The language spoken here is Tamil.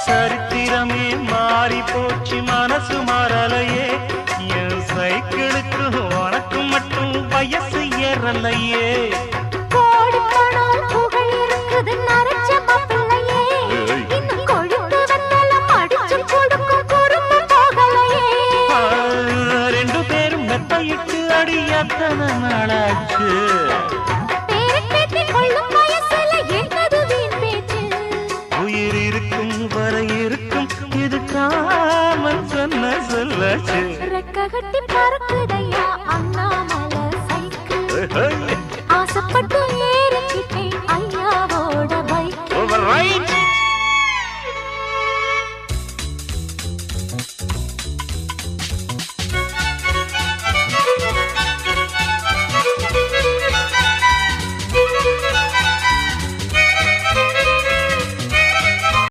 சரித்திரமே மாறி போச்சு மனசு மாறலையே என் சைக்கிளுக்கு உனக்கு மட்டும் வயசு ஏறலையே கோடி பணம் புகழ் இருக்குது நரைச்ச மாப்பிள்ளையே இன்னும் கொழுந்து வெத்தலம் அடிச்சு கொடுக்கும் குறும்பு போகலையே ரெண்டு பேரும் மெத்தையிட்டு அடி எத்தனை நாளாச்சு பேத்தி கொள்ளும் வயசுல என்னது வீண் பேச்சு உயிர் இருக்கும் வரை இருக்கும் இது காமன் சொன்ன சொல்லாச்சு ரெக்க கட்டி பறக்குதையா